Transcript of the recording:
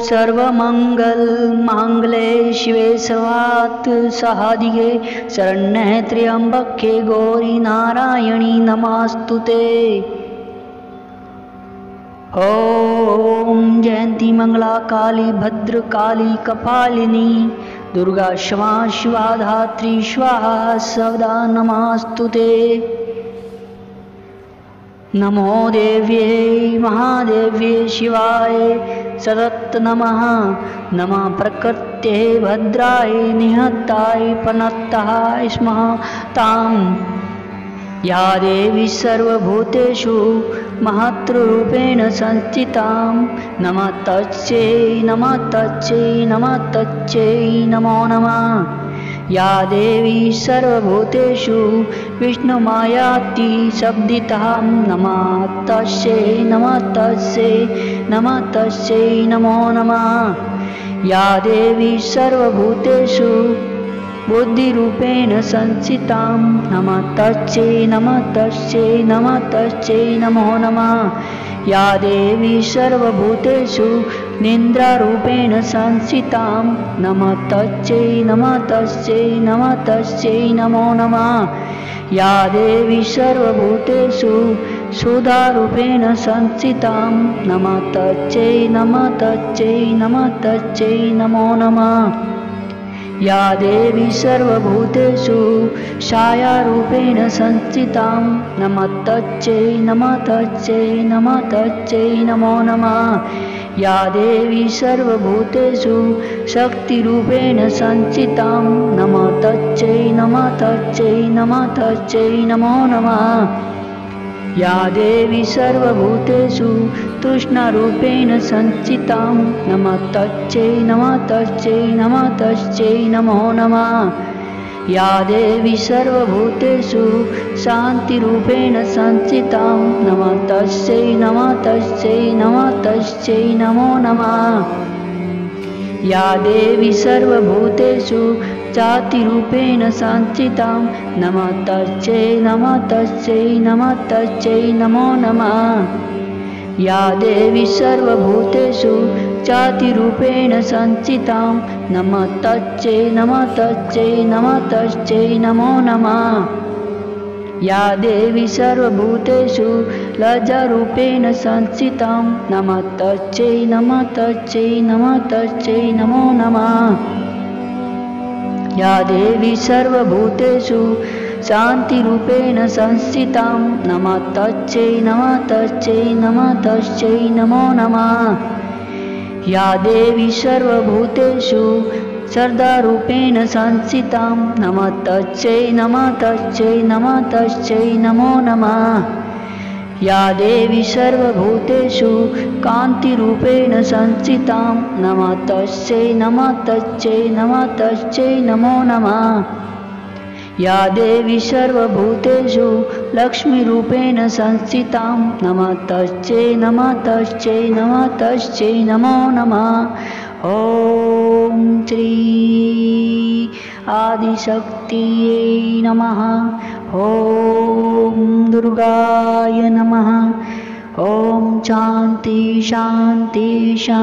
सर्वमंगल मांगल्ये शिवे सर्वार्थ साधिके शरण्ये त्र्यंबके गौरी नारायणी नमोस्तुते। ओम जयंती मंगला काली भद्रकाली कपालिनी दुर्गा क्षमा शिवा धात्री स्वाहा सदा नमोस्तुते। नमो देव्यै महादेव्यै शिवाय सतत नमः। नमः प्रकृत्यै भद्राय निहताय पनत्ताय स्मः तां या देवी सर्वभूतेषु महत्रूपेण संस्थितां। नमः तस्यै नमः तस्यै नमः तस्यै नमो नमः। या देवी सर्वभूतेषु विष्णुमायाति शब्दितां। नमः तस्यै नमः तस्यै नमः तस्यै नमो नमः। या देवी सर्वभूतेषु बुद्धिरूपेण संस्थितां। नमः तस्यै नमः तस्यै नमः तस्यै नमो नमः। या देवी सर्वभूतेषु निन्द्रारूपेण संस्थितां। नमः तस्यै नमः तस्यै नमः तस्यै नमो नमः। या देवी सर्वभूतेषु सुधारूपेण संस्थितां। नमः तस्यै नमः तस्यै नमः तस्यै नमो नमः। या देवी सर्वभूतेषु छायारूपेण संस्थितां। नमः तस्यै नमः तस्यै नमः तस्यै नमो नमः। या देवी सर्वभूतेषु शक्तिरूपेण संस्थितां। नमः तस्यै नमः तस्यै नमः तस्यै नमो नमः। या देवी सर्वभूतेषु तृष्णारूपेण संस्थितां। नमः तस्यै नमः तस्यै नमः तस्यै नमो नमः। या देवी सर्वभूतेषु शान्तिरूपेण संस्थितां। नमः तस्यै नमः तस्यै नमः तस्यै नमो नमः। या देवी सर्वभूतेषु जातिरूपेण संस्थितां। नमः तस्यै नमः तस्यै नमः तस्यै नमो नमः। या देवी सर्वभूतेषु जातिरूपेण संस्थितां। नमः तस्यै नमः तस्यै नमः तस्यै नमो नमः। या देवी सर्वभूतेषु लज्जारूपेण संस्थितां। नमः तस्यै नमः तस्यै नमः तस्यै नमो नमः। या देवी सर्वभूतेषु शान्तिरूपेण संस्थितां। नमः तस्यै नमः तस्यै नमः तस्यै नमो नमः। या देवी सर्वभूतेषु श्रद्धारूपेण संस्थितां। नमः तस्यै नमः तस्यै नमः तस्यै नमो नमः। या देवी सर्वभूतेषु कान्तिरूपेण संस्थितां। नमः तस्यै नमः तस्यै नमः तस्यै नमो नमः। या देवी सर्वभूतेषु लक्ष्मीरूपेण संस्थितां। नमः तस्यै नमः तस्यै नमः तस्यै नमो नमः। ॐ श्री आदिशक्तिये नमः। ॐ दुर्गाय नमः। ॐ शान्ति शान्ति शान्ति।